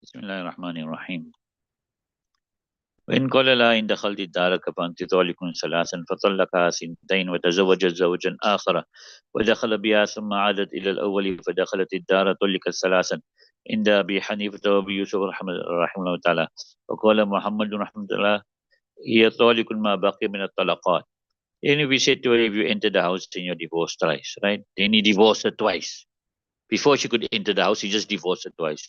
Bismillahirrahmanirrahim. وإن قال لا إن دخلت الدار فأنت طالق ثلاثا فطلقها سنتين وتزوجت زوجا آخر ودخل بها ثم عادت إلى الأول فدخلت الدار طلقت ثلاثا عند أبي حنيفة وأبي يوسف رحمه الله تعالى. وقال محمد رحمه الله هي طالق ما بقي من الطلقات. And we said to her, if you enter the house, then you're divorced twice, right? Then he divorced her twice. Before she could enter the house, he just divorced her twice.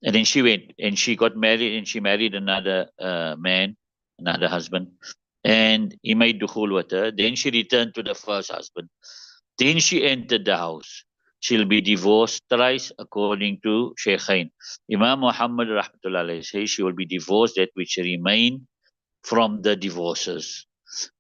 And then she went and she got married and she married another man, another husband. And he made dukhul with her. Then she returned to the first husband. Then she entered the house. She'll be divorced thrice according to Shaykhain. Imam Muhammad rahmatullah alayhi says she will be divorced that which remain from the divorces.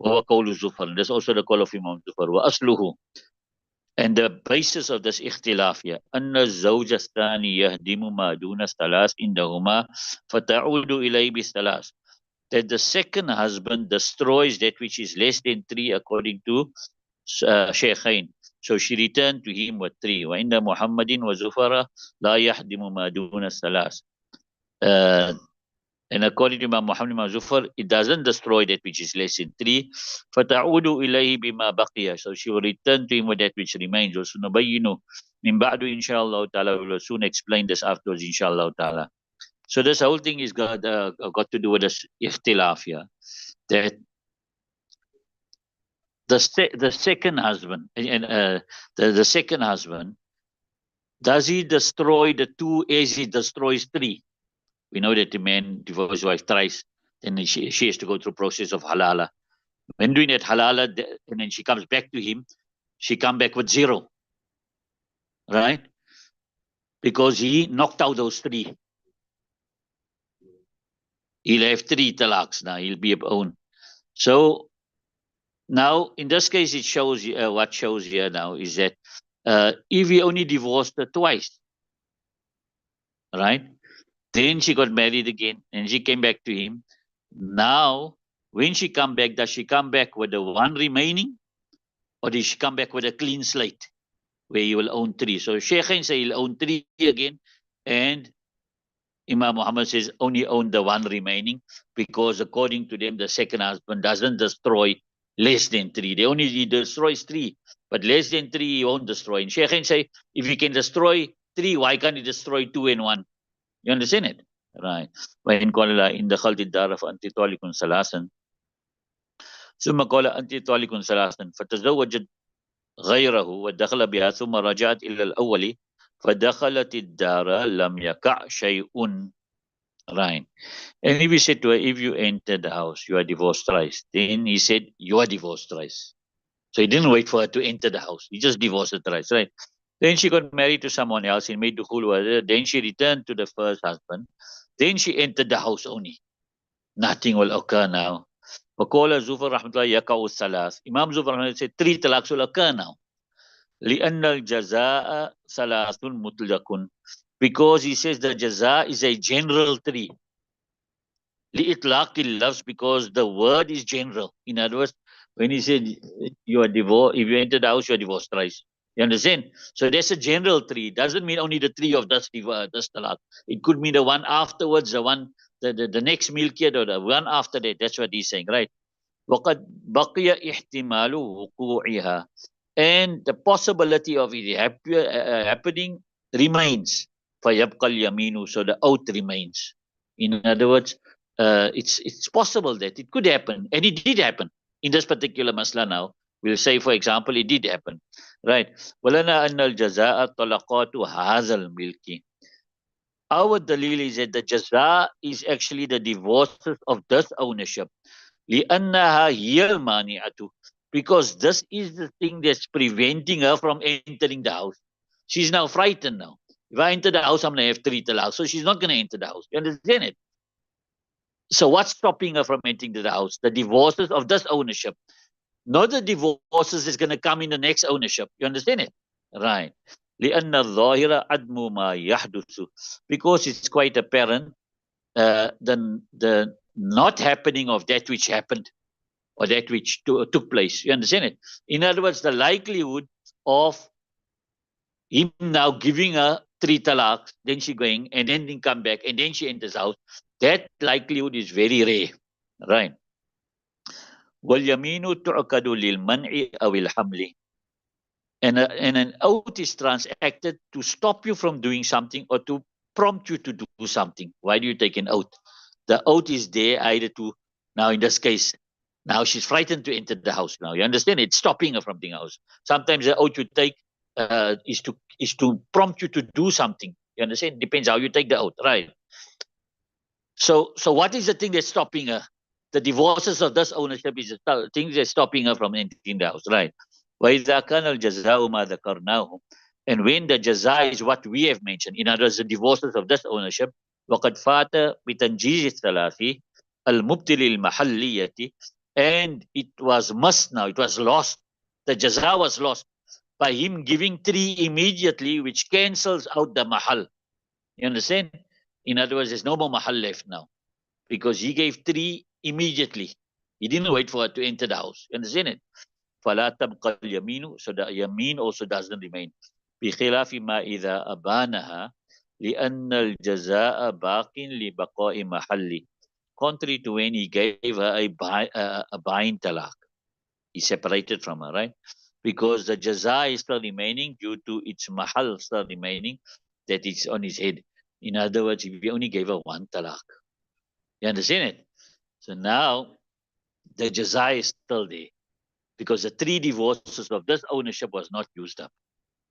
وهو قول زفر. That's also the call of Imam Zufar. وأصله. And the basis of this ikhtilaf here, أن الزوج الثاني يهدم ما دون الثلاث عندهما فتعود إليه بالثلاث. That the second husband destroys that which is less than 3 according to Shaykhain. So she returned to him with 3. وعند محمد وزفر لا يهدم ما دون الثلاث. And according to Imam Muhammad Zufar, it doesn't destroy that which is less than 3. فَتَعُودُ إِلَيْهِ بِمَا بَقِيَ. So she will return to him with that which remains. وَسُنَبَيِّنُ مِنْ بَعْدُ inshallah ta'ala. We will soon explain this afterwards inshallah ta'ala. So this whole thing is got to do with this ikhtilaf here. That the second husband, and the second husband, does he destroy the 2 as he destroys 3? We know that the man divorces his wife thrice, then she has to go through process of halala. When doing that halala, and then she comes back to him, she come back with 0. Right? Because he knocked out those 3. He'll have 3 talaqs now. He'll be own. So now, in this case, it shows what shows here now is that if he only divorced her twice, right? Then she got married again and she came back to him. Now, when she come back, does she come back with the 1 remaining? Or does she come back with a clean slate where he will own 3? So Shaykhain say he'll own 3 again. And Imam Muhammad says only own the 1 remaining, because according to them, the second husband doesn't destroy less than 3. He destroys 3, but less than 3 he won't destroy. And Shaykhain say, if he can destroy 3, why can't he destroy 2 and 1? You understand it? Right. وإن قال لا إن دخلت الدار فأنت طالق ثلاثا ثم قال أنت طالق ثلاثا فتزوجت غيره ودخل بها ثم رجعت إلى الأول فدخلت الدار لم يقع شيء. Right. And if he said to her, if you enter the house, you are divorced thrice. Then he said, you are divorced thrice. So he didn't wait for her to enter the house. He just divorced her thrice, right? Then she got married to someone else and made dukhul with her. Then she returned to the first husband. Then she entered the house only. Nothing will occur now. وقال زفر رحمة الله يقع الثلاث. Imam Zufar rahmatullah said 3 talaqs will occur now. لأن الجزاء ثلاث مطلق. Because he says the jaza is a general 3. لإطلاق اللفظ, because the word is general. In other words, when he said you are divorced, if you enter the house, you are divorced thrice. You understand? So there's a general 3. Doesn't mean only the 3 of this talaq. It could mean the one afterwards, the next milkiyat, or the one after that. That's what he's saying, right? وَقَدْ بَقِيَ احْتِمَالُ وُقُوعِهَا. And the possibility of it happening remains. فَيَبْقَى الْيَمِينُ. So the oath remains. In other words, it's possible that it could happen, and it did happen in this particular masla now. We'll say, for example, it did happen, right? وَلَنَا أَنَّ الْجَزَاءَ طَلَقَاتُ هَذَا الْمِلْكِ. Our dalil is that the jaza is actually the divorces of this ownership. لِأَنَّهَا هِيَ الْمَانِعَةُ. Because this is the thing that's preventing her from entering the house. She's now frightened now. If I enter the house, I'm going to have 3 talaq. So she's not going to enter the house. You understand it? So what's stopping her from entering the house? The divorces of this ownership. Not the divorces is going to come in the next ownership. You understand it? Right. لِأَنَّ الظَّاهِرَ عَدْمُ مَا يَحْدُثُ. Because it's quite apparent the not happening of that which happened, or that which took place. You understand it? In other words, the likelihood of him now giving her 3 talaqs, then she going, and then come back, and then she enters house. That likelihood is very rare, right? وَالْيَمِينُ تُعْقَدُ لِلْمَنْعِ أَوِ الْحَمْلِ. And an oath is transacted to stop you from doing something or to prompt you to do something. Why do you take an oath? The oath is there either to, now in this case, now she's frightened to enter the house now. You understand? It's stopping her from the house. Sometimes the oath you take is to prompt you to do something. You understand? Depends how you take the oath, right? So what is the thing that's stopping her? The divorces of this ownership is the thing that's stopping her from entering the house, right? وَإِذَا كَانَ الْجَزَاءُ مَا ذَكَرْنَاهُ. And when the jaza is what we have mentioned, in other words, the divorces of this ownership, وَقَدْ فَاتَ بِتَنْجِيزِ الثَّلَاثِ الْمُبْتِلِ الْمَحَلِّيَّةِ. And it was must now, it was lost. The jaza was lost by him giving 3 immediately, which cancels out the mahal. You understand? In other words, there's no more mahal left now because he gave 3 immediately. He didn't wait for her to enter the house. You understand it? فَلَا تَبْقَى الْيَمِينُ. So the yameen also doesn't remain. بِخِلَافِ مَا إِذَا أَبَانَهَا لِأَنَّ الْجَزَاءَ بَاقٍ لِبَقَاءِ مَحَلِّ. Contrary to when he gave her a bain talaq. He separated from her, right? Because the jaza is still remaining due to its mahal still remaining, that is on his head. In other words, he only gave her 1 talaq. You understand it? So now the jaza is still there because the 3 divorces of this ownership was not used up.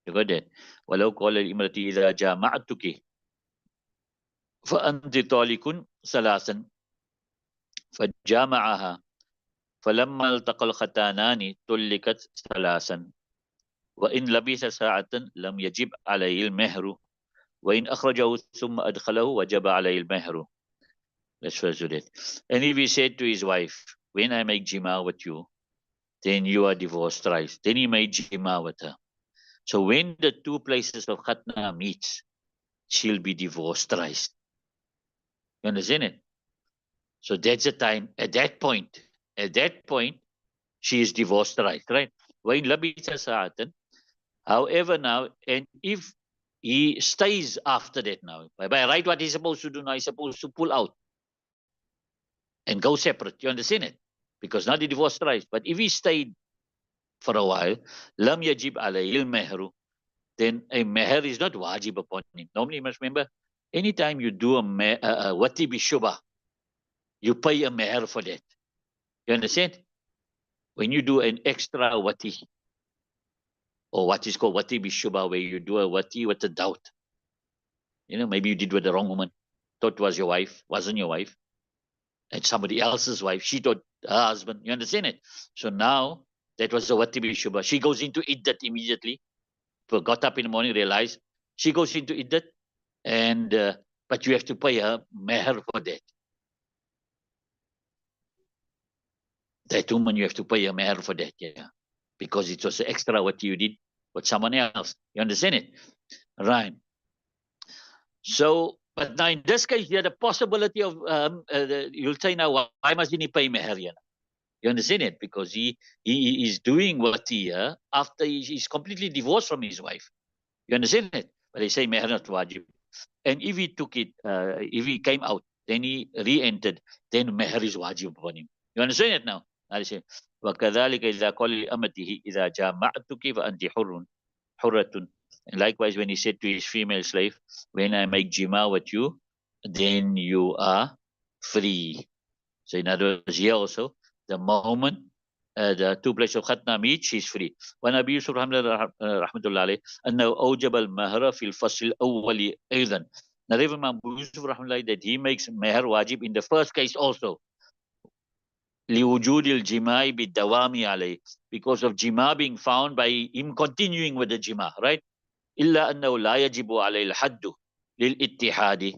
You got that? وَلَوْ قَالَ الْإِمْرَةِ إِذَا جَامَعْتُكِ فَأَنْتِ طَالِقٌ ثَلَاثًا فَجَامَعَهَا فَلَمَّا الْتَقَى الْخَتَانَانِ طُلِّقَتْ ثَلَاثًا وَإِنْ لَبِثَ سَاعَةً لَمْ يَجِبْ عَلَيْهِ الْمَهْرُ وَإِنْ أَخْرَجَهُ ثُمَّ أَدْخَلَهُ وَجَبَ عَلَيْهِ الْمَهْرُ. Let's first do that. And if he said to his wife, when I make jima with you, then you are divorced thrice. Then he made jima with her. So when the 2 places of khatna meets, she'll be divorced thrice. You understand it? So that's the time. At that point, she is divorced thrice, right? وَإِنْ لَبِثَ سَاعَةً. However, now, and if he stays after that now, by right, what he's supposed to do now, he's supposed to pull out and go separate. You understand it? Because now the divorce thrice. But if he stayed for a while, lam yajib alayhi al-mehru, then a meher is not wajib upon him. Normally, you must remember, anytime you do a wati bi shubha, you pay a meher for that. You understand? When you do an extra wati, or what is called wati bi shubha, where you do a wati with a doubt. You know, maybe you did with the wrong woman, thought it was your wife, wasn't your wife, and somebody else's wife, she thought her husband. You understand it? So now, that was the wati bi shubha. She goes into iddat immediately. Got up in the morning, realized she goes into iddat, and but you have to pay her meher for that. That woman, you have to pay a meher for that, yeah, because it was extra what you did with someone else. You understand it, right? So, but now in this case, you have the possibility of you'll say now, why must he pay meher? You understand it? Because he is doing wati after he's completely divorced from his wife. You understand it? But they say meher not wajib. And if he took it, if he came out, then he re-entered, then meher is wajib upon him. You understand it now? Now they say, وَكَذَلِكَ إِذَا قَالَ لِأَمَتِهِ إِذَا جَامَعْتُكِ فَأَنْتِ حُرَّةٌ. And likewise, when he said to his female slave, when I make jima with you, then you are free. So in other words, here also, the moment the 2 places of khatna meet, she's free. وَنَبِيُّ يوسف رحمة الله عليه أنه أوجب المهر في الفصل الأول أيضا. Now, Imam Yusuf Rahmullah, that he makes meher wajib in the first case also. لِوُجُودِ الْجِمَاءِ بِالدَّوَامِ عَلَيْهِ. Because of jima being found by him continuing with the jima, right? إِلَّا أَنَّهُ لَا يَجِبُ عَلَيْهِ الْحَدُّ لِلْإِتِّحَادِ.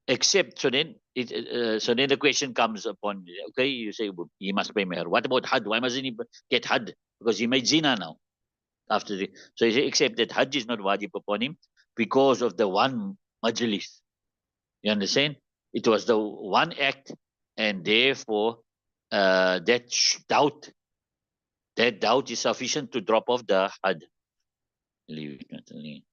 Except, so then the question comes upon, okay, you say he must pay meher. What about had? Why mustn't he get had? Because he made zina now. After the, so he say, except that hajj is not wajib upon him because of the one majlis. You understand? It was the one act, and therefore that doubt is sufficient to drop off the had. Leave it.